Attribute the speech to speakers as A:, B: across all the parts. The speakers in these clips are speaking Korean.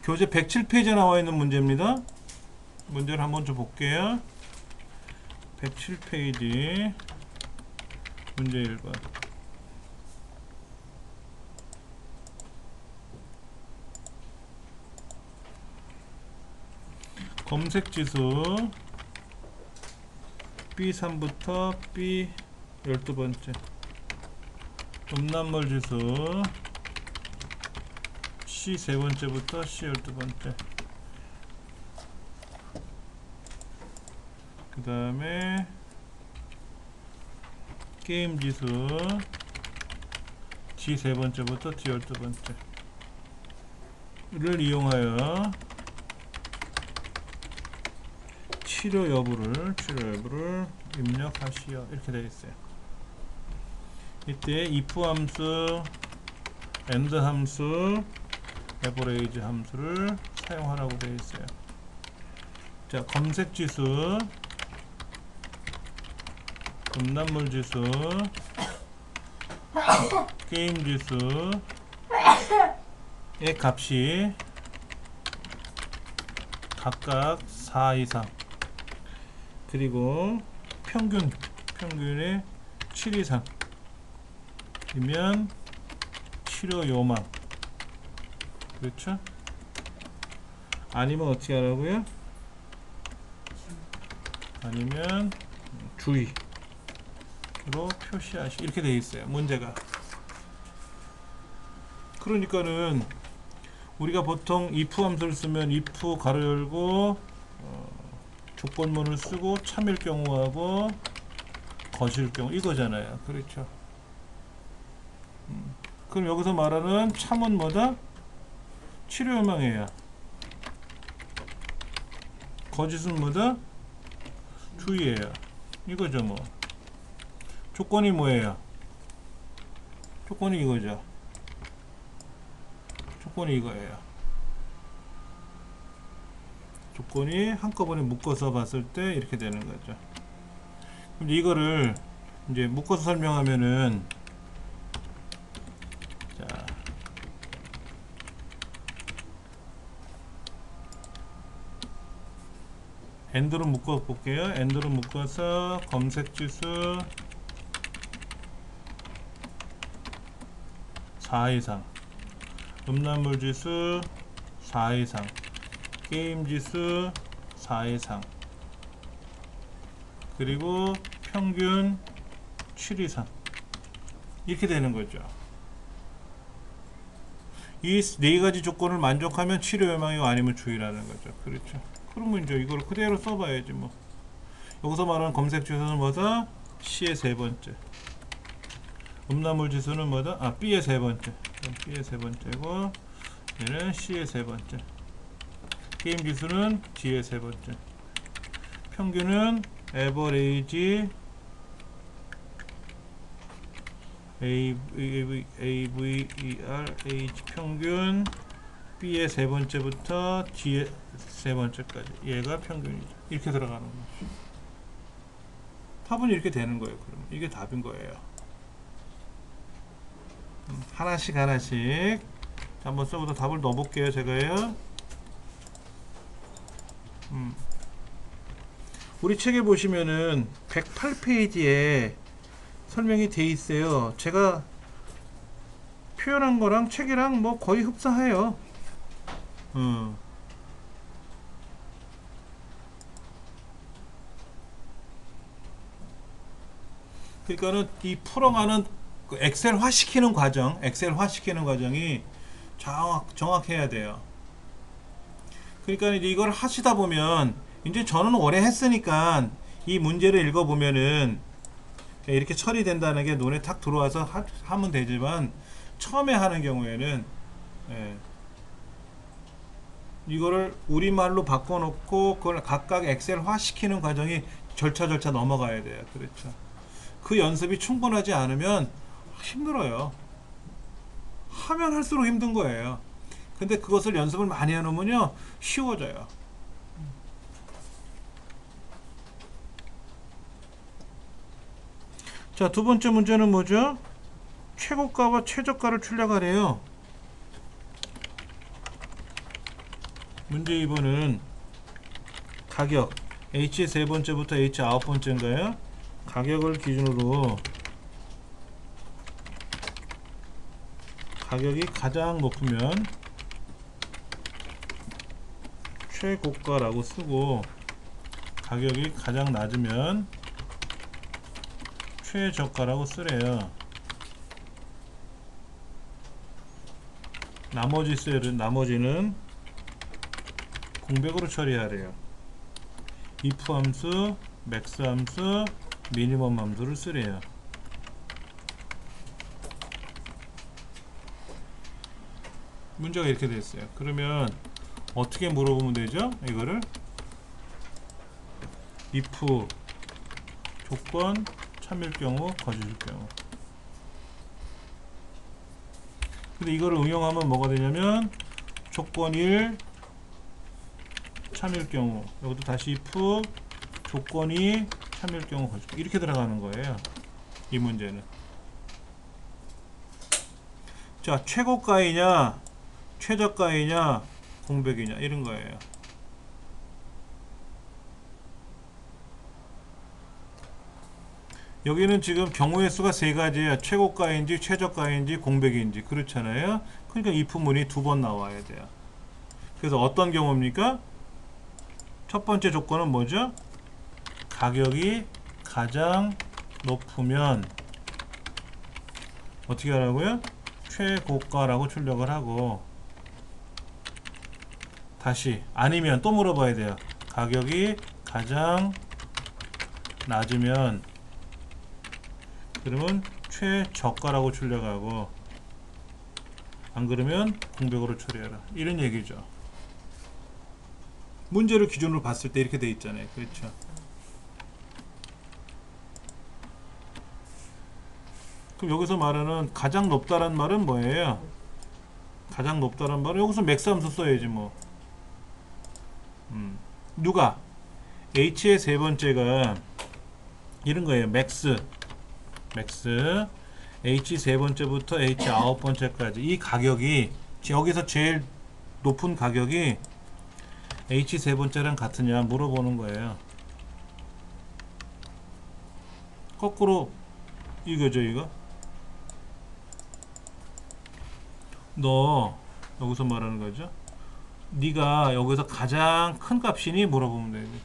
A: 교재 107페이지에 나와 있는 문제입니다. 문제를 한번 좀 볼게요. 107페이지 문제 1번. 검색지수 B3부터 B 12번째, 음란물 지수 C 3번째부터 C 12번째, 그 다음에 게임 지수 D 3번째부터 D 12번째를 이용하여 치료 여부를 입력하시오. 이렇게 되어 있어요. 이때 if 함수, and 함수, average 함수를 사용하라고 되어 있어요. 자, 검색 지수, 음란물 지수, 게임 지수의 값이 각각 4 이상, 그리고 평균의 7 이상 이면 치료 요망. 그렇죠? 아니면 어떻게 하라고요? 아니면 주의로 표시하시. 이렇게 되어 있어요, 문제가. 그러니까는 우리가 보통 if 함수를 쓰면 if 가로 열고 조건문을 쓰고 참일 경우하고 거실 경우 이거잖아요. 그렇죠? 그럼 여기서 말하는 참은 뭐다? 치료 요망이에요. 거짓은 뭐다? 주의예요. 이거죠. 뭐 조건이 뭐예요? 조건이 이거죠. 조건이 이거예요. 조건이 한꺼번에 묶어서 봤을 때 이렇게 되는 거죠. 근데 이거를 이제 묶어서 설명하면은, 자, and로 묶어 볼게요. and로 묶어서 검색 지수 4 이상, 음란물 지수 4 이상, 게임 지수 4 이상, 그리고 평균 7 이상, 이렇게 되는 거죠. 이 네 가지 조건을 만족하면 치료 요망이고 아니면 주의라는 거죠. 그렇죠. 그러면 이제 이걸 그대로 써봐야지 뭐. 여기서 말하는 검색 지수는 뭐다? C의 3번째. 음란물 지수는 뭐다? B의 3번째. B의 3번째고, 얘는 C의 3번째. 게임 지수는 D의 3번째. 평균은 average AVERH 평균 B의 3번째부터 D의 3번째까지, 얘가 평균이죠. 이렇게 들어가는 거죠. 답은 이렇게 되는 거예요. 그러면 이게 답인 거예요. 하나씩 한번 써보다 답을 넣어볼게요. 제가요. 우리 책에 보시면은 108페이지에 설명이 돼 있어요. 제가 표현한 거랑 책이랑 뭐 거의 흡사해요. 그러니까는 이 풀어가는 그 엑셀화 시키는 과정이 정확해야 돼요. 그러니까 이제 이걸 하시다 보면, 이제 저는 오래 했으니까 이 문제를 읽어보면은 이렇게 처리된다는 게 눈에 탁 들어와서 하면 되지만, 처음에 하는 경우에는 이거를 우리말로 바꿔놓고 그걸 각각 엑셀화 시키는 과정이 절차 넘어가야 돼요. 그렇죠. 그 연습이 충분하지 않으면 힘들어요. 하면 할수록 힘든 거예요. 근데 그것을 연습을 많이 해놓으면요, 쉬워져요. 자, 두 번째 문제는 뭐죠? 최고가와 최저가를 출력하래요. 문제 2번은 가격 H 세 번째부터 H 아홉 번째인가요? 가격을 기준으로 가격이 가장 높으면 최고가라고 쓰고 가격이 가장 낮으면 최저가라고 쓰래요. 나머지 셀은 나머지는 공백으로 처리하래요. if 함수, max 함수, minimum 함수를 쓰래요. 문제가 이렇게 됐어요. 그러면 어떻게 물어보면 되죠? 이거를 if 조건 참일 경우, 거짓일 경우. 근데 이거를 응용하면 뭐가 되냐면 조건 1 참일 경우, 여기도 다시 if 조건이 참일 경우 거짓, 이렇게 들어가는 거예요. 이 문제는. 자, 최고가이냐 최저가이냐 공백이냐 이런 거예요. 여기는 지금 경우의 수가 세 가지야. 최고가인지 최저가인지 공백인지 그렇잖아요. 그러니까 if문이 두 번 나와야 돼요. 그래서 어떤 경우입니까? 첫 번째 조건은 뭐죠? 가격이 가장 높으면 어떻게 하라고요? 최고가라고 출력을 하고, 다시 아니면 또 물어봐야 돼요. 가격이 가장 낮으면 그러면 최저가라고 출력하고, 안 그러면 공백으로 처리해라, 이런 얘기죠. 문제를 기준으로 봤을 때 이렇게 돼 있잖아요. 그렇죠? 그럼 여기서 말하는 가장 높다란 말은 뭐예요? 가장 높다란 말은 여기서 맥스 함수 써야지 뭐. 누가? H의 세 번째가 이런 거예요. 맥스 H 세 번째부터 H 아홉 번째까지 이 가격이 여기서 제일 높은 가격이 H 세 번째랑 같으냐 물어보는 거예요. 거꾸로 이거죠. 이거 너 여기서 말하는 거죠. 네가 여기서 가장 큰 값이니 물어보면 되지.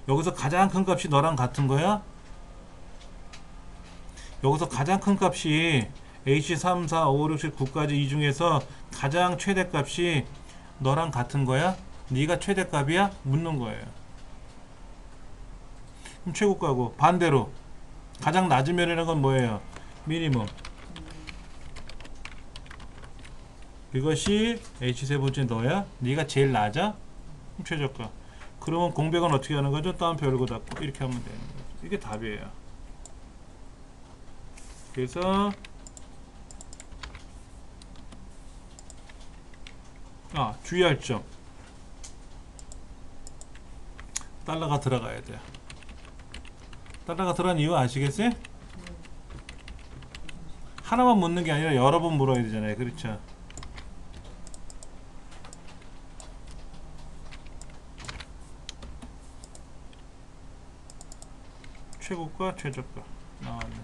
A: 여기서 가장 큰 값이 너랑 같은 거야? 여기서 가장 큰 값이 H3, 4, 5, 6, 7, 9까지 이 중에서 가장 최대값이 너랑 같은 거야? 네가 최대값이야? 묻는 거예요. 그럼 최고가고, 반대로 가장 낮으면이라는 건 뭐예요? 미니멈. 이것이 H 세 번째 너야? 네가 제일 낮아? 그럼 최저가. 그러면 공백은 어떻게 하는 거죠? 따옴표 열고 닫고 이렇게 하면 되는 거죠. 이게 답이에요. 그래서 주의할 점, 달러가 들어가야 돼요. 달러가 들어간 이유 아시겠어요? 하나만 묻는 게 아니라 여러 번 물어야 되잖아요. 그렇죠? 최고가 최저가 나왔네.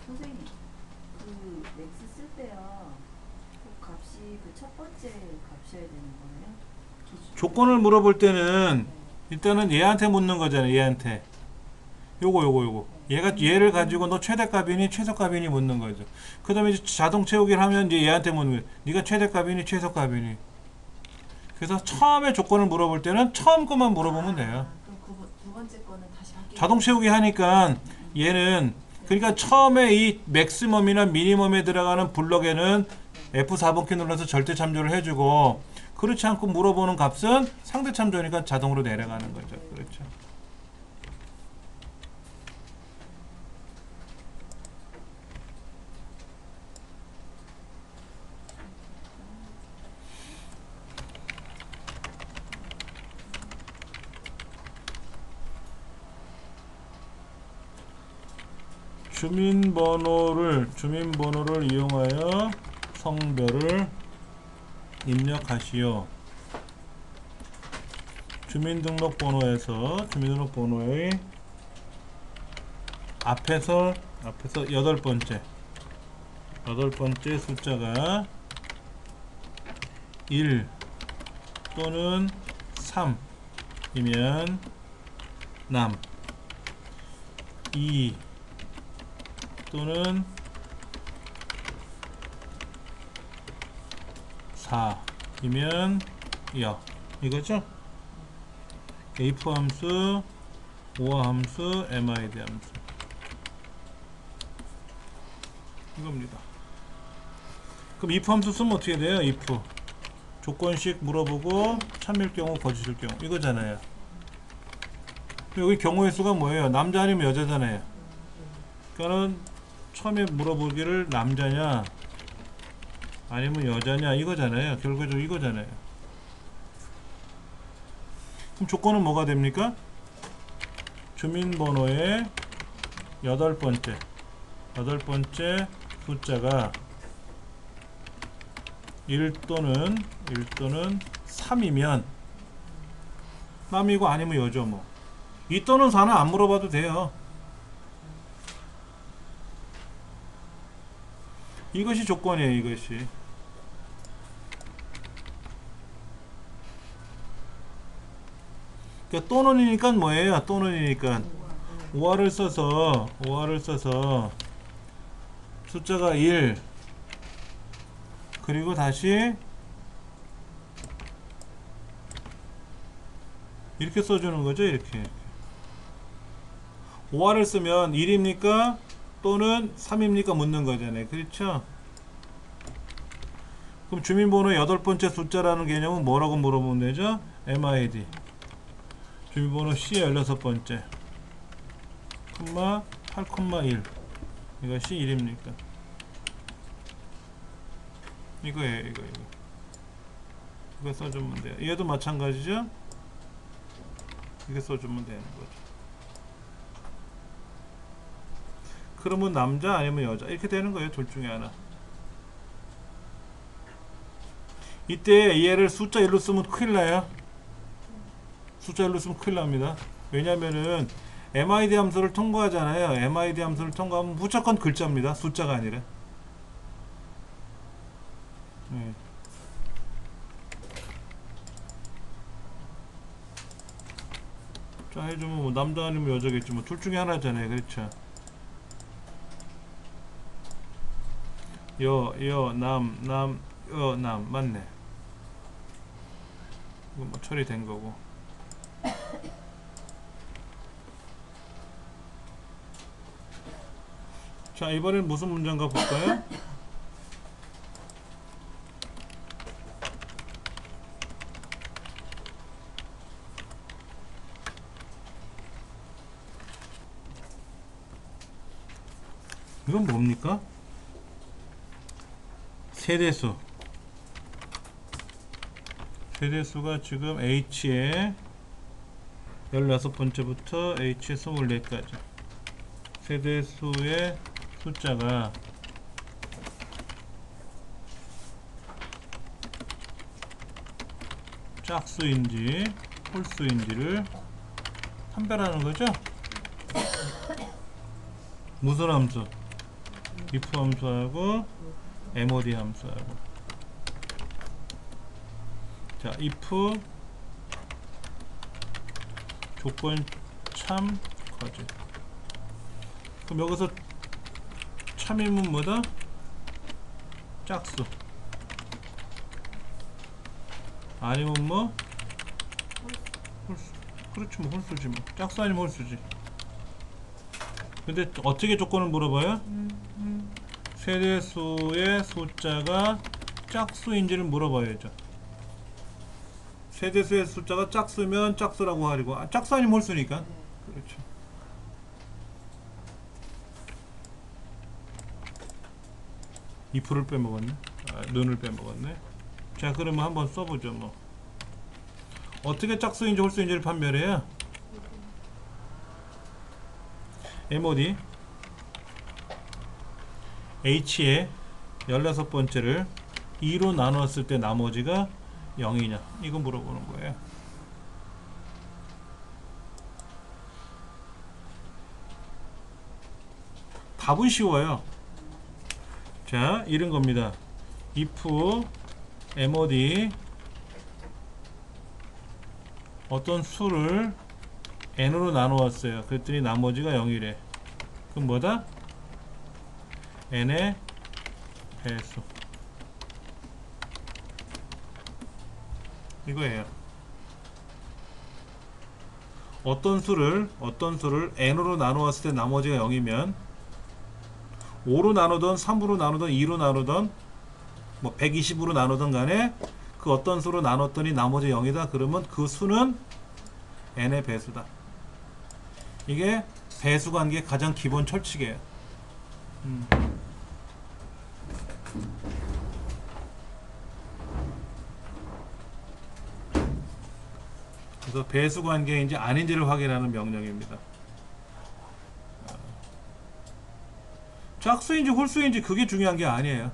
B: 선생님, 그 맥스 쓸 때요, 그 값이 그 첫 번째 값이어야 되는 거예요? 기준.
A: 조건을 물어볼 때는
B: 네.
A: 일단은 얘한테 묻는 거잖아요. 얘한테 요거 얘를 가지고 너 최대값이니 최소값이니 묻는 거죠. 그 다음에 자동 채우기를 하면 이제 얘한테 묻는 거예요. 네가 최대값이니 최소값이니. 그래서 처음에 조건을 물어볼 때는 처음 것만 물어보면 돼요.
B: 그럼 두 번째 거는 다시 바뀌고.
A: 자동 채우기 하니까 얘는, 그러니까 처음에 이 맥시멈이나 미니멈에 들어가는 블럭에는 F4번 키 눌러서 절대 참조를 해주고, 그렇지 않고 물어보는 값은 상대 참조니까 자동으로 내려가는 거죠. 그렇죠. 주민번호를 이용하여 성별을 입력하시오. 주민등록번호에서 주민등록번호의 앞에서 여덟 번째 숫자가 1 또는 3이면 남, 2 또는 4이면 여, 이거죠? if 함수, or 함수, mid 함수, 이겁니다. 그럼 if 함수 쓰면 어떻게 돼요? if 조건식 물어보고 참일 경우 거짓일 경우 이거잖아요. 여기 경우의 수가 뭐예요? 남자 아니면 여자잖아요. 그러니까는 처음에 물어보기를 남자냐 아니면 여자냐 이거잖아요. 결과적으로 이거잖아요. 그럼 조건은 뭐가 됩니까? 주민번호의 여덟 번째 숫자가 1 또는 3이면 남이고 아니면 여죠. 뭐 2 또는 4는 안 물어봐도 돼요. 이것이 조건이에요. 이것이 그러니까 또는이니까 뭐예요? 또는이니까 오화를 써서 숫자가 1 그리고 다시 이렇게 써주는 거죠. 이렇게 오화를 쓰면 1입니까? 또는 3입니까? 묻는 거잖아요. 그렇죠? 그럼 주민번호 여덟 번째 숫자라는 개념은 뭐라고 물어보면 되죠? MID 주민번호 C의 16번째 8,1 이것이 1입니까? 이거예요. 이거 써주면 돼요. 얘도 마찬가지죠? 이게 써주면 되는 거죠. 그러면 남자 아니면 여자 이렇게 되는 거예요. 둘 중에 하나. 이때 얘를 숫자 1로 쓰면 큰일 나요. 숫자 1로 쓰면 큰일 납니다. 왜냐면은 MID 함수를 통과하잖아요. MID 함수를 통과하면 무조건 글자입니다. 숫자가 아니라. 네. 자 해주면 뭐 남자 아니면 여자겠지 뭐 둘 중에 하나잖아요. 그렇죠? 남 맞네. 이거 뭐 처리된 거고. 자 이번엔 무슨 문제인가 볼까요? 이건 뭡니까? 세대수가 지금 H의 16번째부터 H의 24까지 세대수의 숫자가 짝수인지 홀수인지를 판별하는 거죠? 무슨 함수? if 함수하고 mod 함수하고. 자 if 조건 참 거짓. 그럼 여기서 참이면 뭐다? 짝수 아니면 뭐? 홀수. 그렇지 뭐 홀수지 뭐. 짝수 아니면 홀수지. 근데 어떻게 조건을 물어봐요? 세대수의 숫자가 짝수인지를 물어봐야죠. 세대수의 숫자가 짝수면 짝수라고 하리고 짝수 아니면 홀수니까. 그렇죠. if를 빼먹었네. 눈을 빼먹었네. 자 그러면 한번 써보죠. 뭐 어떻게 짝수인지 홀수인지를 판별해요? mod H의 16번째를 2로 나눴을 때 나머지가 0이냐 이거 물어보는 거예요. 답은 쉬워요. 자, 이런 겁니다. if mod 어떤 수를 n으로 나누었어요. 그랬더니 나머지가 0이래. 그럼 뭐다? n의 배수. 이거예요. 어떤 수를 n으로 나누었을 때 나머지가 0이면 5로 나누던 3으로 나누던 2로 나누던 뭐 120으로 나누던 간에 그 어떤 수로 나눴더니 나머지 0이다. 그러면 그 수는 n의 배수다. 이게 배수 관계의 가장 기본 철칙이에요. 그래서 배수 관계인지 아닌지를 확인하는 명령입니다. 짝수인지 홀수인지 그게 중요한 게 아니에요.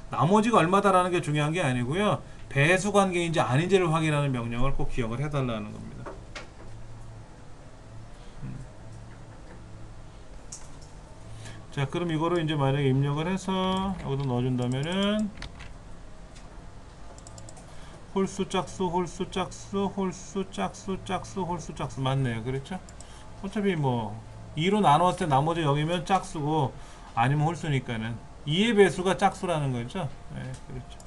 A: 나머지가 얼마다라는 게 중요한 게 아니고요. 배수 관계인지 아닌지를 확인하는 명령을 꼭 기억을 해달라는 겁니다. 자, 그럼 이거를 이제 만약에 입력을 해서 여기다 넣어준다면은 홀수 짝수 홀수 짝수 홀수 짝수 짝수 홀수 짝수 맞네요. 그렇죠? 어차피 뭐 2로 나눴을 때 나머지 0이면 짝수고 아니면 홀수니까는 2의 배수가 짝수라는 거죠. 네, 그렇죠.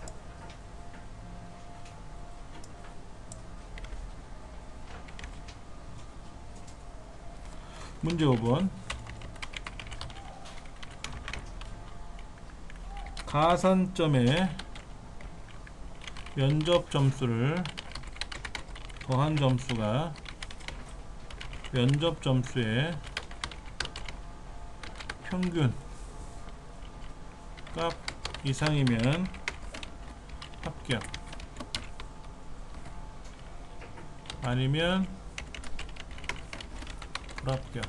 A: 문제 5번. 가산점의 면접 점수를 더한 점수가 면접 점수의 평균 값 이상이면 합격, 아니면 불합격.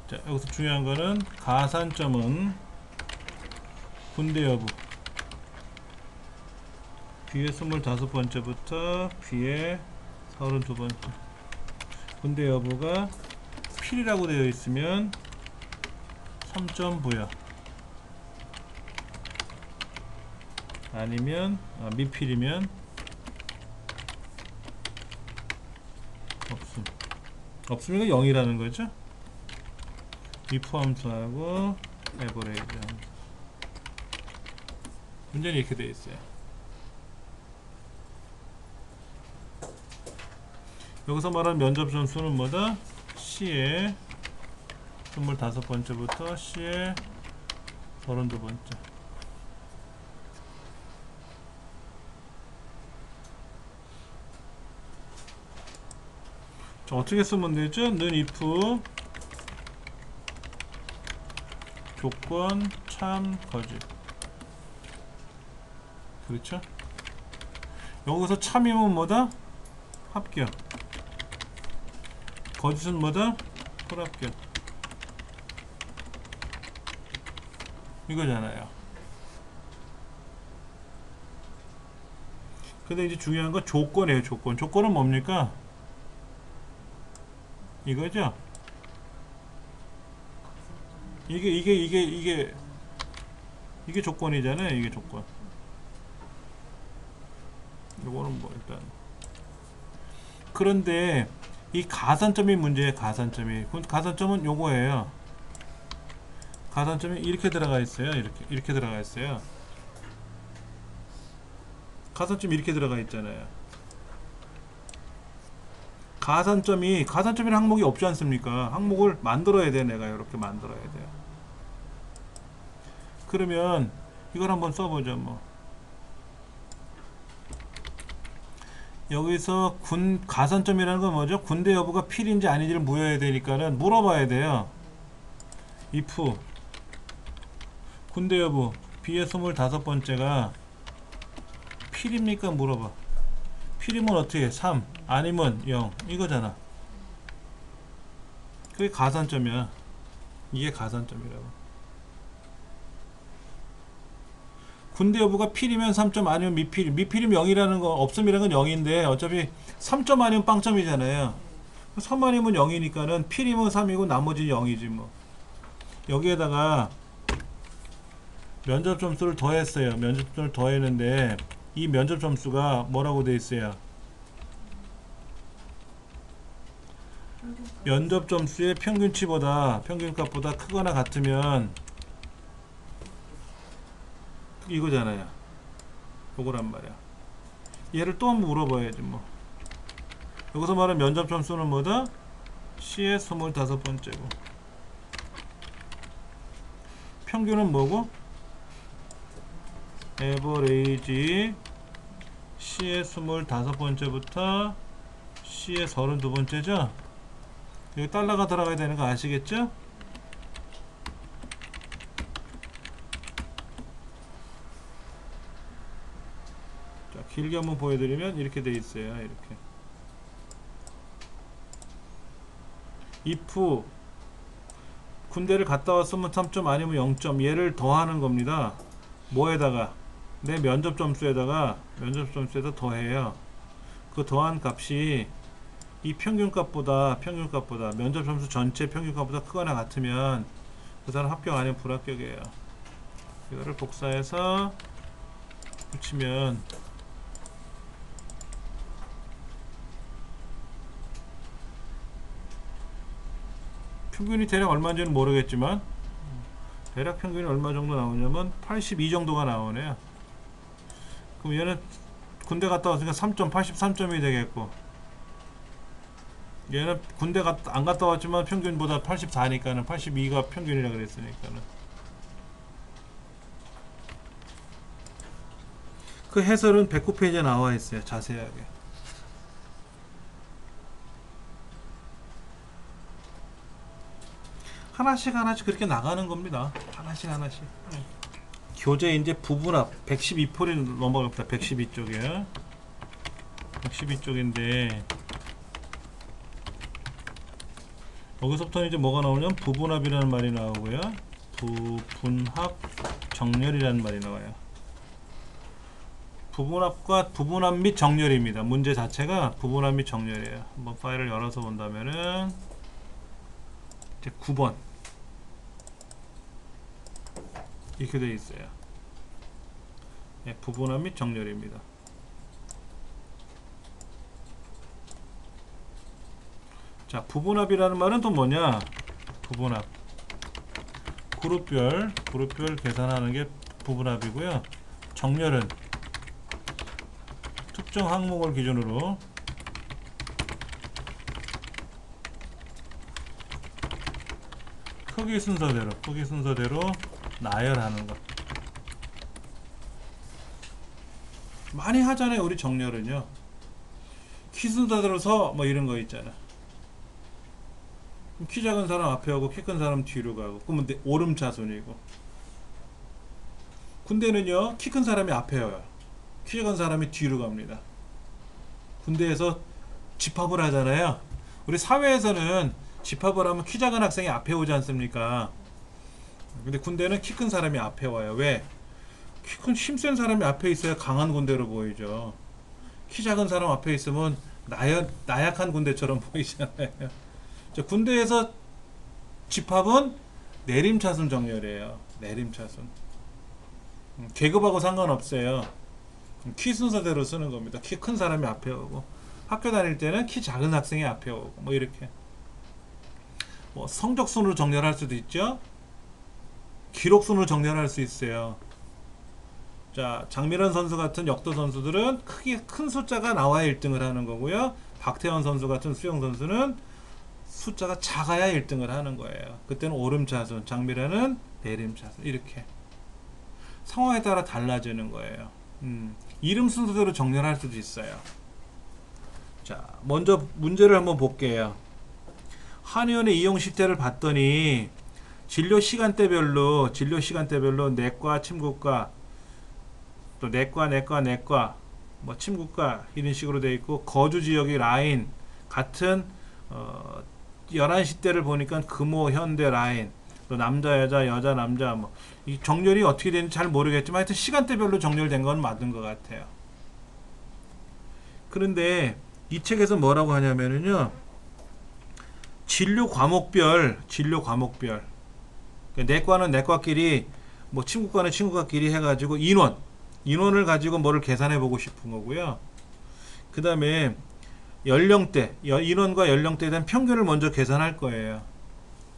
A: 자, 여기서 중요한 거는 가산점은 군대 여부 B의 25번째부터 B의 32번째. 군대 여부가 필이라고 되어 있으면 3점 부여, 아니면 미필이면 없음. 없으면 0이라는 거죠. if 함수하고 average 함수. 문제는 이렇게 되어 있어요. 여기서 말하는 면접 점수는 뭐다? C의 25번째부터 C의 32번째. 자, 어떻게 쓰면 되죠? 는 if 조건 참 거짓. 그렇죠? 여기서 참이면 뭐다? 합격. 거짓은 뭐다? 불합격. 이거잖아요. 근데 이제 중요한 건 조건이에요. 조건. 조건은 뭡니까? 이거죠? 이게 조건이잖아요. 이게 조건. 요거는 뭐 일단. 그런데 이 가산점이 문제예요. 가산점이. 가산점은 요거예요. 가산점이 이렇게 들어가 있어요. 이렇게 들어가 있어요. 가산점이 이렇게 들어가 있잖아요. 가산점이라는 항목이 없지 않습니까? 항목을 만들어야 돼. 내가 이렇게 만들어야 돼요. 그러면 이걸 한번 써보죠. 뭐 여기서 가산점이라는 건 뭐죠? 군대 여부가 필인지 아닌지를 물어야 되니까는 물어봐야 돼요. if 군대 여부 B의 25번째가 필입니까? 물어봐. 필이면 어떻게 해? 3 아니면 0 이거잖아. 그게 가산점이야. 이게 가산점이라고. 군대 여부가 필이면 3점 아니면 미필. 미필이면 0이라는 거 없음이라는 건 0인데 어차피 3점 아니면 빵점이잖아요. 3 아니면 0이니까는 필이면 3이고 나머지는 0이지 뭐. 여기에다가 면접 점수를 더했어요. 면접 점수를 더했는데 이 면접 점수가 뭐라고 돼 있어요? 면접 점수의 평균치보다 평균값보다 크거나 같으면 이거잖아요. 요거란 말이야. 얘를 또 한번 물어봐야지 뭐. 여기서 말하는 면접 점수는 뭐다? C의 25번째고 평균은 뭐고? 에버레이지 C의 25번째부터 C의 32번째죠? 여기 달러가 들어가야 되는 거 아시겠죠? 자, 길게 한번 보여드리면 이렇게 돼 있어요. 이렇게. if 군대를 갔다 왔으면 3점 아니면 0점 얘를 더하는 겁니다. 뭐에다가? 내 면접 점수에다가 더해요. 그 더한 값이 이 평균값보다 면접 점수 전체 평균값보다 크거나 같으면 그 사람 합격 아니면 불합격이에요. 이거를 복사해서 붙이면 평균이 대략 얼마인지는 모르겠지만 대략 평균이 얼마 정도 나오냐면 82 정도가 나오네요. 그럼 얘는 군대 갔다 왔으니까 3점 83점이 되겠고 얘는 군대 안 갔다 왔지만 평균보다 84니까는 82가 평균이라 그랬으니까는 그 해설은 109페이지에 나와 있어요. 자세하게. 하나씩 그렇게 나가는 겁니다. 하나씩. 교재 이제 부분합 112풀이 넘어갑니다. 112쪽에 112쪽인데 여기서부터 이제 뭐가 나오냐면 부분합이라는 말이 나오고요. 부분합 정렬이라는 말이 나와요. 부분합 및 정렬입니다. 문제 자체가 부분합 및 정렬이에요. 한번 파일을 열어서 본다면은 이제 9번 이렇게 되어 있어요. 네, 부분합 및 정렬입니다. 자, 부분합이라는 말은 또 뭐냐? 부분합 그룹별 계산하는 게 부분합이고요. 정렬은 특정 항목을 기준으로 크기 순서대로 나열하는 것. 많이 하잖아요. 우리 정렬은요. 키 순서대로 서 뭐 이런 거 있잖아. 키 작은 사람 앞에 오고 키 큰 사람 뒤로 가고 그러면 오름차순이고. 군대는요. 키 큰 사람이 앞에 와요. 키 작은 사람이 뒤로 갑니다. 군대에서 집합을 하잖아요. 우리 사회에서는 집합을 하면 키 작은 학생이 앞에 오지 않습니까? 근데 군대는 키 큰 사람이 앞에 와요. 왜? 키 큰 힘센 사람이 앞에 있어야 강한 군대로 보이죠. 키 작은 사람 앞에 있으면 나약한 군대처럼 보이잖아요. 자, 군대에서 집합은 내림차순 정렬이에요. 내림차순. 계급하고 상관없어요. 키 순서대로 쓰는 겁니다. 키 큰 사람이 앞에 오고 학교 다닐 때는 키 작은 학생이 앞에 오고 뭐 이렇게. 뭐 성적순으로 정렬할 수도 있죠. 기록순으로 정렬할 수 있어요. 자, 장민환 선수 같은 역도 선수들은 크게 큰 숫자가 나와야 1등을 하는 거고요. 박태원 선수 같은 수영 선수는 숫자가 작아야 1등을 하는 거예요. 그때는 오름차순, 장민환은 내림차순 이렇게 상황에 따라 달라지는 거예요. 이름 순서대로 정렬할 수도 있어요. 자, 먼저 문제를 한번 볼게요. 한의원의 이용 실태를 봤더니 진료 시간대별로 내과, 침구과, 또 내과, 뭐 침구과 이런 식으로 되어 있고 거주 지역의 라인 같은 11시 대를 보니까 금호, 현대 라인, 또 남자 여자 여자 남자 뭐 이 정렬이 어떻게 되는지 잘 모르겠지만 하여튼 시간대별로 정렬된 건 맞는 것 같아요. 그런데 이 책에서 뭐라고 하냐면은요, 진료 과목별 그러니까 내과는 내과끼리 뭐 친구과는 친구과끼리 해가지고 인원을 가지고 뭐를 계산해 보고 싶은 거고요. 그 다음에 연령대 인원과 연령대에 대한 평균을 먼저 계산할 거예요.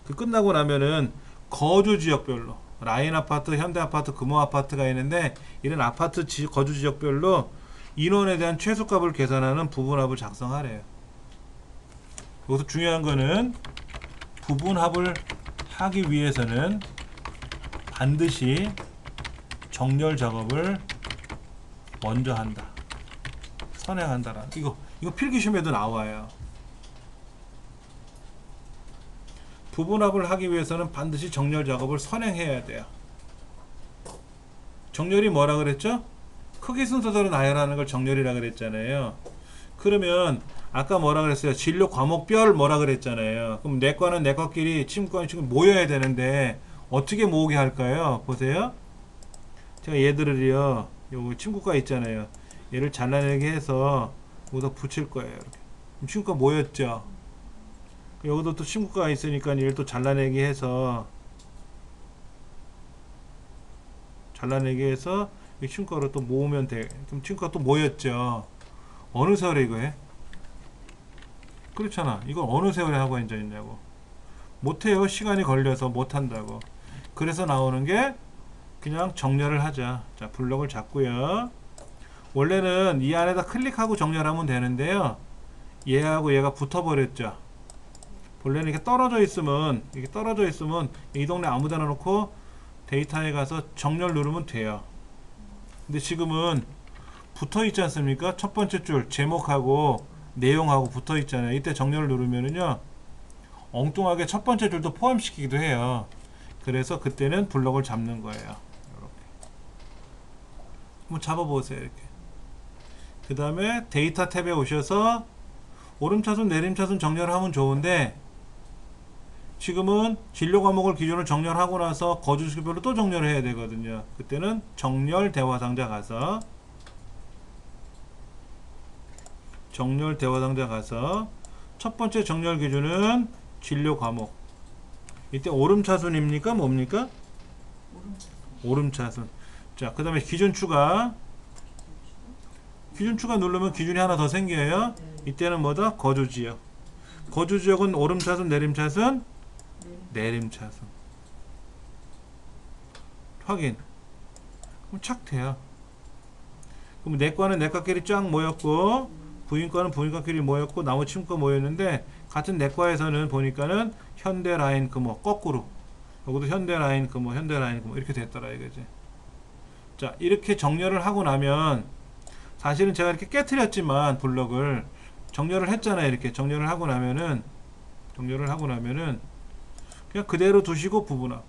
A: 그 끝나고 나면은 거주 지역별로 라인 아파트, 현대 아파트, 금호 아파트가 있는데 이런 아파트 거주 지역별로 인원에 대한 최소값을 계산하는 부분합을 작성하래요. 여기서 중요한 거는 부분합을 하기 위해서는 반드시 정렬 작업을 먼저 한다. 선행한다라는 이거 필기시험에도 나와요. 부분합을 하기 위해서는 반드시 정렬 작업을 선행해야 돼요. 정렬이 뭐라 그랬죠? 크기 순서대로 나열하는 걸 정렬이라 그랬잖아요. 그러면 아까 뭐라 그랬어요? 진료 과목별 뭐라 그랬잖아요. 그럼 내과는 내과끼리, 친구과는 친구 모여야 되는데 어떻게 모으게 할까요? 보세요. 제가 얘들을요, 요거 친구과 있잖아요. 얘를 잘라내게 해서 여기다 붙일 거예요. 이렇게. 그럼 친구과 모였죠. 여기도 또 친구가 있으니까 얘를 또 잘라내게 해서 이 친구가로 또 모으면 돼. 그럼 친구가 또 모였죠. 어느 세월에 이거 해? 그렇잖아. 이걸 어느 세월에 하고 앉아있냐고. 못해요. 시간이 걸려서 못한다고. 그래서 나오는 게 그냥 정렬을 하자. 자, 블럭을 잡고요. 원래는 이 안에다 클릭하고 정렬하면 되는데요. 얘하고 얘가 붙어버렸죠. 원래는 이렇게 떨어져 있으면 이 동네 아무데나 놓고 데이터에 가서 정렬 누르면 돼요. 근데 지금은 붙어 있지 않습니까? 첫 번째 줄 제목하고 내용하고 붙어 있잖아요. 이때 정렬을 누르면은요, 엉뚱하게 첫 번째 줄도 포함시키기도 해요. 그래서 그때는 블럭을 잡는 거예요. 이렇게 한번 잡아보세요. 이렇게. 그 다음에 데이터 탭에 오셔서 오름차순 내림차순 정렬을 하면 좋은데, 지금은 진료 과목을 기준으로 정렬하고 나서 거주 지역별로 또 정렬을 해야 되거든요. 그때는 정렬 대화 상자 가서 첫 번째 정렬 기준은 진료 과목. 이때 오름차순입니까? 뭡니까? 오름차순. 자, 그 다음에 기준 추가 누르면 기준이 하나 더 생겨요. 이때는 뭐다? 거주 지역. 거주 지역은 오름차순 내림차순? 내림차순. 확인. 그럼 착 돼요. 그럼 내과는 내과끼리 쫙 모였고, 부인과는 부인과끼리 모였고, 나머지 친구과 모였는데, 같은 내과에서는 보니까는 현대 라인 금호 거꾸로, 여기도 현대 라인 금호 이렇게 됐더라 이거지. 자, 이렇게 정렬을 하고 나면, 사실은 제가 이렇게 깨트렸지만 블럭을 정렬을 했잖아요. 이렇게 정렬을 하고 나면은 그냥 그대로 두시고 부분합.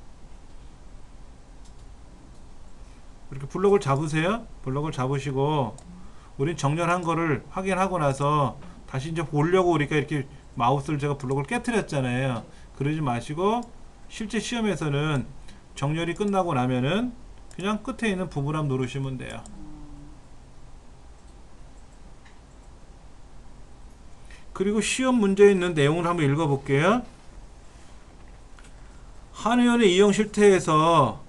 A: 이렇게 블럭을 잡으세요. 블럭을 잡으시고, 우린 정렬한 거를 확인하고 나서 다시 이제 보려고 우리가 이렇게 마우스를 제가 블럭을 깨트렸잖아요. 그러지 마시고 실제 시험에서는 정렬이 끝나고 나면은 그냥 끝에 있는 부분합 누르시면 돼요. 그리고 시험 문제에 있는 내용을 한번 읽어볼게요. 한의원의 이용 실태에서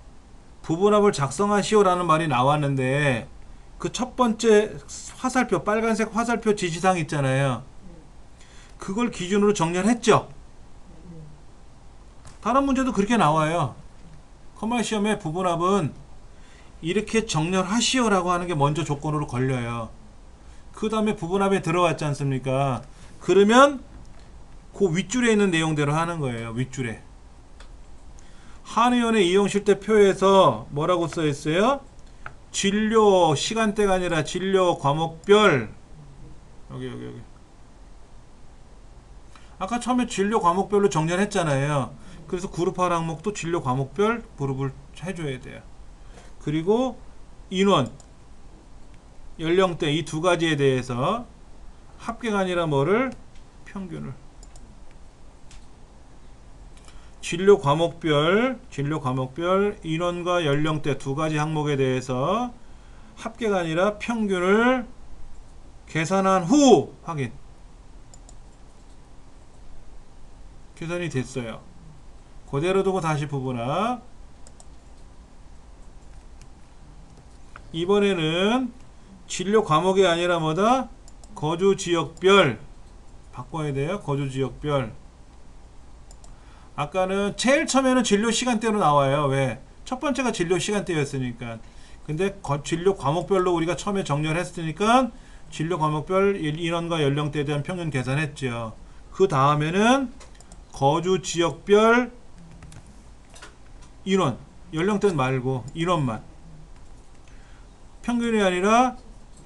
A: 부분합을 작성하시오라는 말이 나왔는데, 그 첫 번째 화살표, 빨간색 화살표 지시사항 있잖아요. 그걸 기준으로 정렬했죠. 다른 문제도 그렇게 나와요. 커말 시험에 부분합은 이렇게 정렬하시오라고 하는 게 먼저 조건으로 걸려요. 그 다음에 부분합에 들어왔지 않습니까? 그러면 그 윗줄에 있는 내용대로 하는 거예요. 윗줄에. 한의원의 이용 실태표에서 뭐라고 써 있어요? 진료 시간대가 아니라 진료 과목별, 여기 아까 처음에 진료 과목별로 정렬했잖아요. 그래서 그룹화 항목도 진료 과목별 그룹을 해줘야 돼요. 그리고 인원, 연령대 이 두 가지에 대해서 합계가 아니라 뭐를? 평균을. 진료 과목별 인원과 연령대 두 가지 항목에 대해서 합계가 아니라 평균을 계산한 후 확인. 계산이 됐어요. 그대로 두고 다시 부분합. 이번에는 진료 과목이 아니라 뭐다? 거주 지역별 바꿔야 돼요. 거주 지역별. 아까는 제일 처음에는 진료 시간대로 나와요. 왜? 첫 번째가 진료 시간대였으니까. 근데 진료 과목별로 우리가 처음에 정렬 했으니까 진료 과목별 인원과 연령대에 대한 평균 계산했죠. 그 다음에는 거주 지역별 인원, 연령대 말고 인원만. 평균이 아니라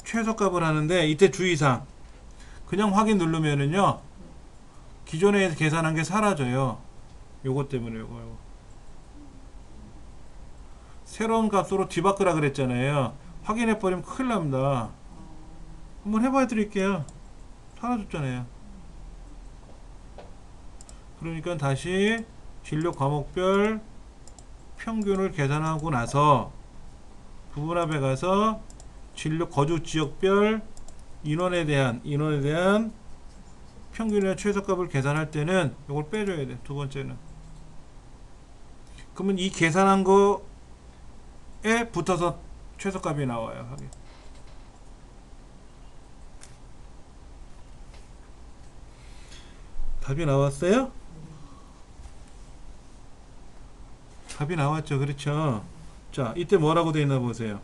A: 최소값을 하는데 이때 주의사항. 그냥 확인 누르면은요. 기존에 계산한 게 사라져요. 요것 때문에 요거. 새로운 값으로 뒤바꾸라 그랬잖아요. 확인해버리면 큰일 납니다. 한번 해봐 드릴게요. 사라졌잖아요. 그러니까 다시 진료 과목별 평균을 계산하고 나서 부분합에 가서 진료 거주 지역별 인원에 대한 평균이나 최소값을 계산할 때는 이걸 빼줘야 돼. 두 번째는. 그러면 이 계산한 거에 붙어서 최소값이 나와요. 하긴. 답이 나왔어요? 답이 나왔죠. 그렇죠. 자, 이때 뭐라고 되어 있나 보세요.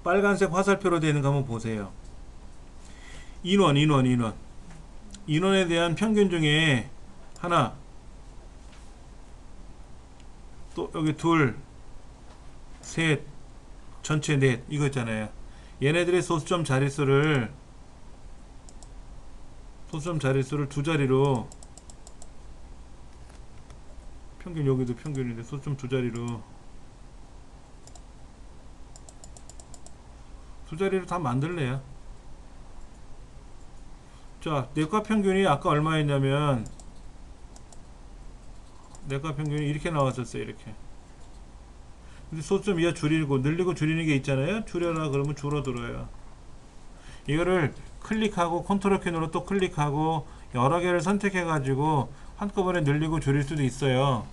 A: 빨간색 화살표로 되어 있는 거 한번 보세요. 인원에 대한 평균 중에 하나, 또 여기 둘, 셋, 전체 넷 이거 있잖아요. 얘네들의 소수점 자릿수를 두 자리로, 평균 여기도 평균인데 소수점 두 자리로 다 만들래요. 자, 내과 평균이 아까 얼마였냐면 내과 평균이 이렇게 나왔었어요. 이렇게. 근데 소수점 이하 줄이고 늘리고 줄이는 게 있잖아요. 줄여라 그러면 줄어들어요. 이거를 클릭하고 컨트롤 키 또 클릭하고 여러 개를 선택해 가지고 한꺼번에 늘리고 줄일 수도 있어요.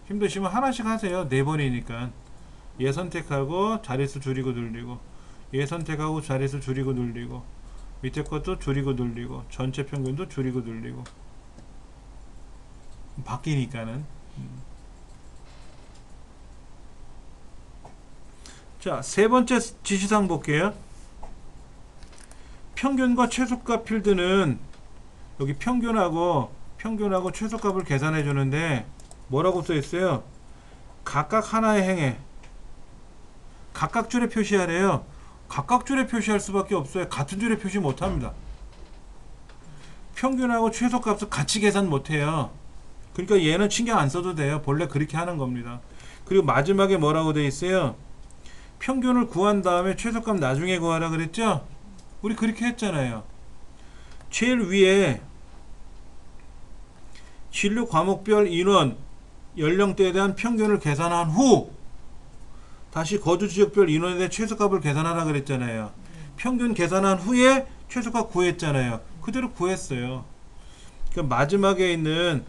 A: 힘드시면 하나씩 하세요. 4번이니까. 얘 선택하고 자릿수 줄이고 늘리고, 얘 선택하고 자릿수 줄이고 늘리고, 밑에 것도 줄이고 늘리고, 전체 평균도 줄이고 늘리고. 바뀌니까는. 자, 세 번째 지시사항 볼게요. 평균과 최소값 필드는 여기 평균하고 최소값을 계산해 주는데 뭐라고 써 있어요? 각각 하나의 행에 각각 줄에 표시하래요. 각각 줄에 표시할 수밖에 없어요. 같은 줄에 표시 못합니다. 평균하고 최소값을 같이 계산 못해요. 그러니까 얘는 신경 안 써도 돼요. 본래 그렇게 하는 겁니다. 그리고 마지막에 뭐라고 돼 있어요? 평균을 구한 다음에 최소값 나중에 구하라 그랬죠? 우리 그렇게 했잖아요. 제일 위에 진료 과목별 인원, 연령대에 대한 평균을 계산한 후 다시 거주 지역별 인원에 대한 최소값을 계산하라 그랬잖아요. 평균 계산한 후에 최소값 구했잖아요. 그대로 구했어요. 그러니까 마지막에 있는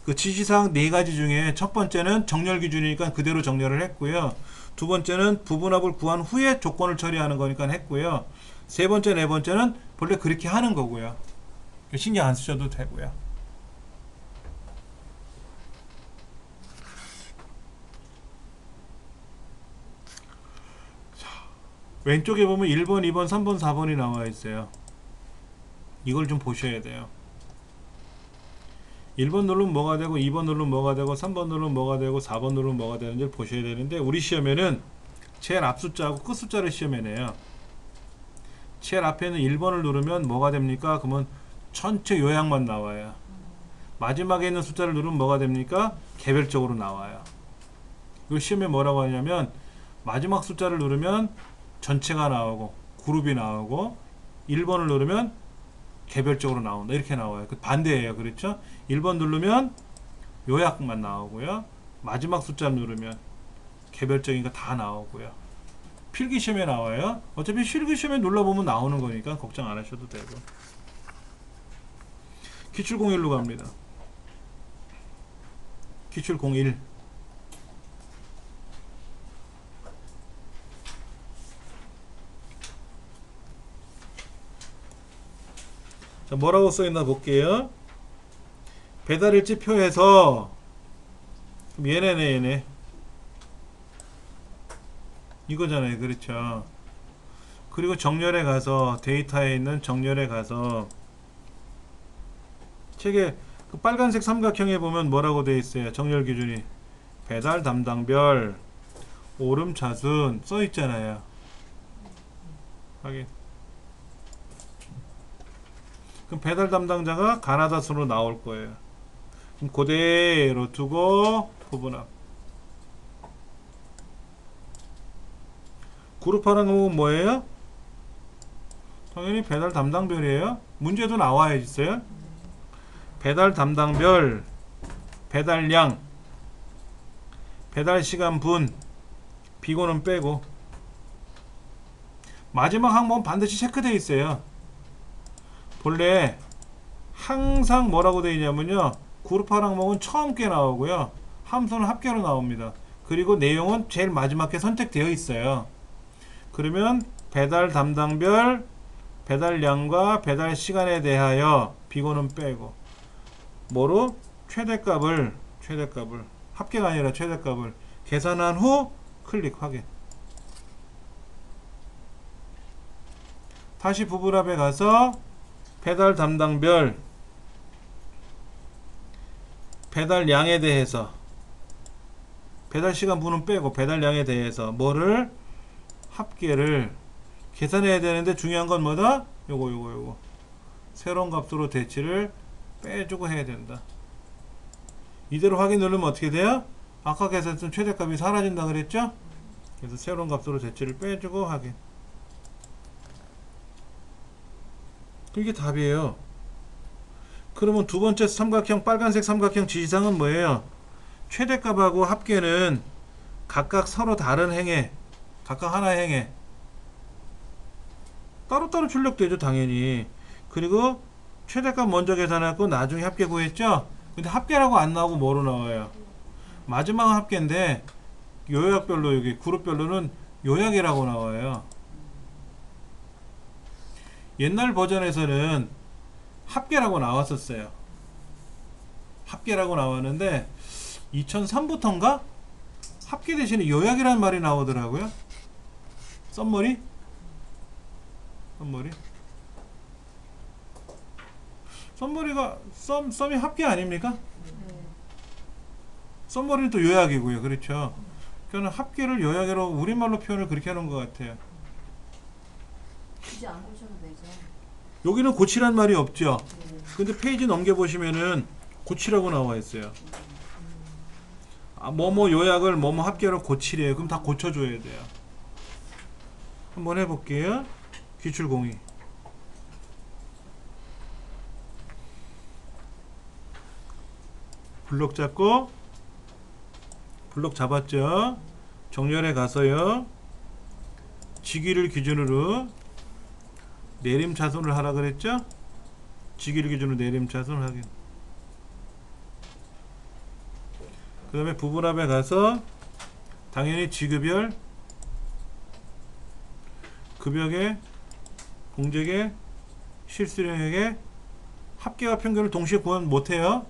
A: 그 지시사항 4가지 중에 첫 번째는 정렬 기준이니까 그대로 정렬을 했고요. 두 번째는 부분합을 구한 후에 조건을 처리하는 거니까 했고요. 세 번째, 네 번째는 본래 그렇게 하는 거고요. 신경 안 쓰셔도 되고요. 자, 왼쪽에 보면 1번, 2번, 3번, 4번이 나와 있어요. 이걸 좀 보셔야 돼요. 1번 누르면 뭐가 되고, 2번 누르면 뭐가 되고, 3번 누르면 뭐가 되고, 4번 누르면 뭐가 되는지를 보셔야 되는데, 우리 시험에는 제일 앞 숫자하고 끝 숫자를 시험에 내요. 제일 앞에는 1번을 누르면 뭐가 됩니까? 그러면 전체 요약만 나와요. 마지막에 있는 숫자를 누르면 뭐가 됩니까? 개별적으로 나와요. 이 시험에 뭐라고 하냐면 마지막 숫자를 누르면 전체가 나오고 그룹이 나오고 1번을 누르면 개별적으로 나온다. 이렇게 나와요. 그 반대예요. 그렇죠? 1번 누르면 요약만 나오고요. 마지막 숫자 누르면 개별적인 거 다 나오고요. 필기시험에 나와요. 어차피 필기시험에 눌러보면 나오는 거니까 걱정 안 하셔도 되고. 기출 01로 갑니다. 기출 01. 자, 뭐라고 써있나 볼게요. 배달일지 표에서 얘네네 얘네 이거잖아요. 그렇죠. 그리고 정렬에 가서 데이터에 있는 정렬에 가서 책에 그 빨간색 삼각형에 보면 뭐라고 되어 있어요. 정렬 기준이 배달 담당별 오름차순 써 있잖아요. 확인. 그럼 배달 담당자가 가나다 순으로 나올 거예요. 그럼 그대로 두고 부분합. 그룹하는 건 뭐예요? 당연히 배달 담당별이에요. 문제도 나와야 있어요. 배달 담당별, 배달량, 배달 시간 분, 비고는 빼고. 마지막 항목은 반드시 체크되어 있어요. 본래 항상 뭐라고 되어 있냐면요. 그룹화 항목은 처음 게 나오고요. 함수는 합계로 나옵니다. 그리고 내용은 제일 마지막에 선택되어 있어요. 그러면 배달 담당별, 배달량과 배달 시간에 대하여 비고는 빼고 뭐로? 최대값을 합계가 아니라 최대값을 계산한 후 클릭 확인. 다시 부분합에 가서 배달 담당별 배달량에 대해서 배달 시간 분은 빼고 배달량에 대해서 뭐를 합계를 계산해야 되는데 중요한 건 뭐다? 요거 새로운 값으로 대치를 빼주고 해야 된다. 이대로 확인 누르면 어떻게 돼요? 아까 계산했던 최대값이 사라진다 그랬죠? 그래서 새로운 값으로 대치를 빼주고 확인. 이게 답이에요. 그러면 두 번째 삼각형 빨간색 삼각형 지시사항은 뭐예요? 최대값하고 합계는 각각 서로 다른 행에 각각 하나의 행에 따로따로 출력되죠. 당연히. 그리고 최대값 먼저 계산했고 나중에 합계 구했죠. 근데 합계라고 안 나오고 뭐로 나와요? 마지막은 합계인데 요약별로 여기 그룹별로는 요약이라고 나와요. 옛날 버전에서는 합계라고 나왔었어요. 합계라고 나왔는데 2003부터인가? 합계 대신에 요약이라는 말이 나오더라고요. 썸머리? 썸머리가 썸이 합계 아닙니까? 썸머리는 또 요약이고요. 그렇죠. 그러니까 합계를 요약으로 우리말로 표현을 그렇게 하는 것 같아요.
B: 굳이 안 고쳐도 되죠.
A: 여기는 고치란 말이 없죠. 근데 페이지 넘겨보시면은 고치라고 나와 있어요. 뭐뭐 요약을 뭐뭐 합계로 고치래요. 그럼 다 고쳐줘야 돼요. 한번 해볼게요. 기출 공의. 블록 잡고 블록 잡았죠. 정렬에 가서요. 직위를 기준으로 내림차순을 하라 그랬죠. 직위를 기준으로 내림차순 확인. 그 다음에 부분합에 가서 당연히 지급별 급여계 공제계 실수령액에 합계와 평균을 동시에 구하면 못해요.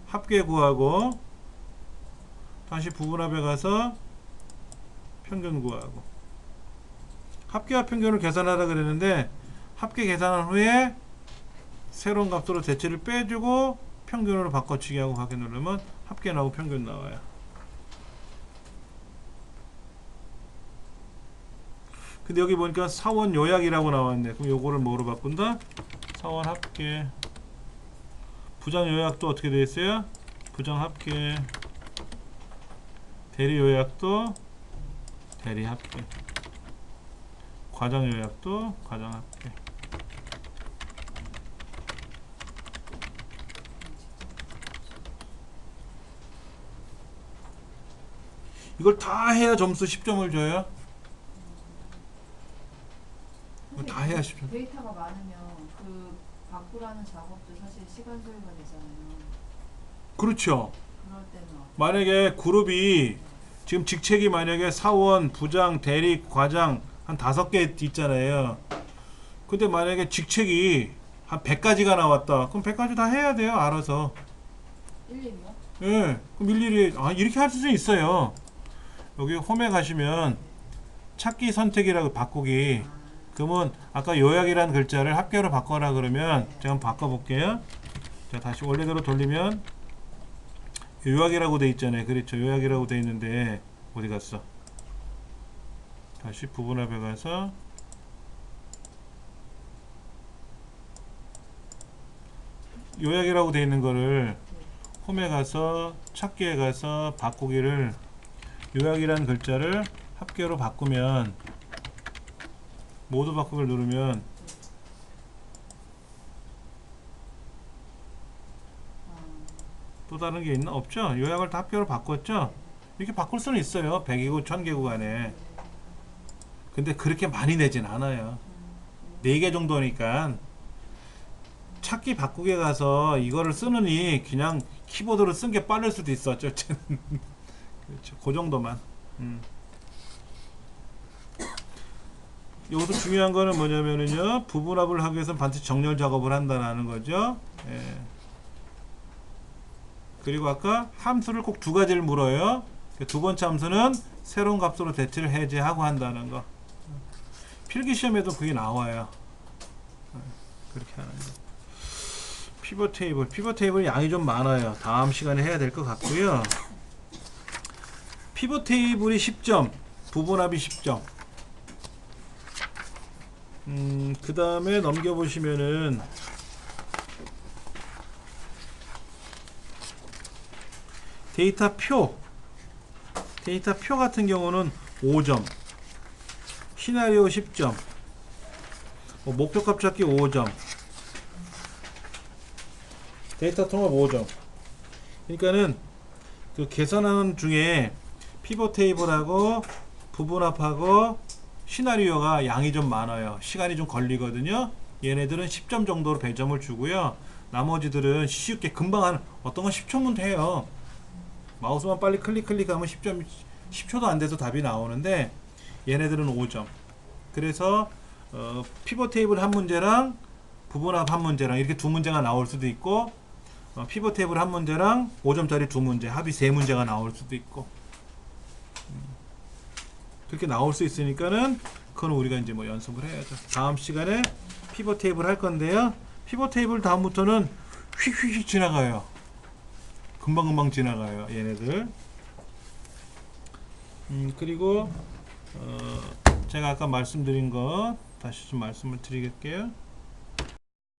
A: 합계 구하고 다시 부분합에 가서 평균 구하고 합계와 평균을 계산하라 그랬는데 합계 계산한 후에 새로운 값으로 대치를 빼주고 평균으로 바꿔치기 하고 확인 누르면 합계 나오고 평균 나와요. 근데 여기 보니까 사원 요약이라고 나왔네. 그럼 요거를 뭐로 바꾼다? 사원 합계. 부장 요약도 어떻게 되어 있어요? 부장 합계. 대리 요약도 대리 합계. 과장 요약도 과장 합계. 이걸 다 해야 점수 10점을 줘요. 이거 다 해야 10점.
B: 데이터가 많으면 그 바꾸라는 작업도 사실 시간 소요가 되잖아요.
A: 그렇죠.
B: 그럴 때는
A: 만약에 그룹이 지금 직책이 만약에 사원, 부장, 대리, 과장 한 5개 있잖아요. 근데 만약에 직책이 한 100가지가 나왔다. 그럼 100가지 다 해야 돼요. 알아서.
B: 일일이요?
A: 예. 그럼 일일이 이렇게 할 수 있어요. 여기 홈에 가시면 찾기 선택이라고 바꾸기. 그러면 아까 요약이라는 글자를 합계로 바꿔라 그러면 제가 한번 바꿔볼게요. 자, 다시 원래대로 돌리면 요약이라고 돼 있잖아요. 그렇죠. 요약이라고 돼 있는데 어디 갔어? 다시 부분합에 가서 요약이라고 돼 있는 거를 홈에 가서 찾기에 가서 바꾸기를 요약이라는 글자를 합계로 바꾸면 모두 바꾸기를 누르면 또 다른 게 있나? 없죠? 요약을 다 합계로 바꿨죠? 이렇게 바꿀 수는 있어요. 100개국, 1000개국 안에. 근데 그렇게 많이 내진 않아요. 4개 정도니까 찾기 바꾸기에 가서 이거를 쓰느니 그냥 키보드로 쓴 게 빠를 수도 있어. 어쨌든 그렇죠. 그 정도만. 여기서 중요한 거는 뭐냐면은요, 부분합을 하기 위해서는 반드시 정렬 작업을 한다는 거죠. 예. 그리고 아까 함수를 꼭 2가지를 물어요. 두 번째 함수는 새로운 값으로 대치를 해제하고 한다는 거. 필기 시험에도 그게 나와요. 그렇게 하는 거. 피벗 테이블 양이 좀 많아요. 다음 시간에 해야 될 것 같고요. 피벗 테이블이 10점, 부분합이 10점. 그 다음에 넘겨보시면은 데이터 표 같은 경우는 5점, 시나리오 10점, 목표값 찾기 5점, 데이터 통합 5점. 그러니까는 그 계산하는 중에 피벗 테이블하고 부분합하고 시나리오가 양이 좀 많아요. 시간이 좀 걸리거든요. 얘네들은 10점 정도로 배점을 주고요. 나머지들은 쉽게 금방 어떤 건 10초면 돼요. 마우스만 빨리 클릭하면 10초도 안 돼서 답이 나오는데 얘네들은 5점. 그래서 피벗 테이블 한 문제랑 부분합 한 문제랑 이렇게 2문제가 나올 수도 있고, 피벗 테이블 한 문제랑 5점짜리 2문제, 합이 3문제가 나올 수도 있고, 그렇게 나올 수 있으니까는 그건 우리가 이제 뭐 연습을 해야죠. 다음 시간에 피벗 테이블 할 건데요. 피벗 테이블 다음부터는 휙휙 지나가요. 금방금방 지나가요. 얘네들. 그리고 제가 아까 말씀드린 거 다시 좀 말씀을 드리겠게요.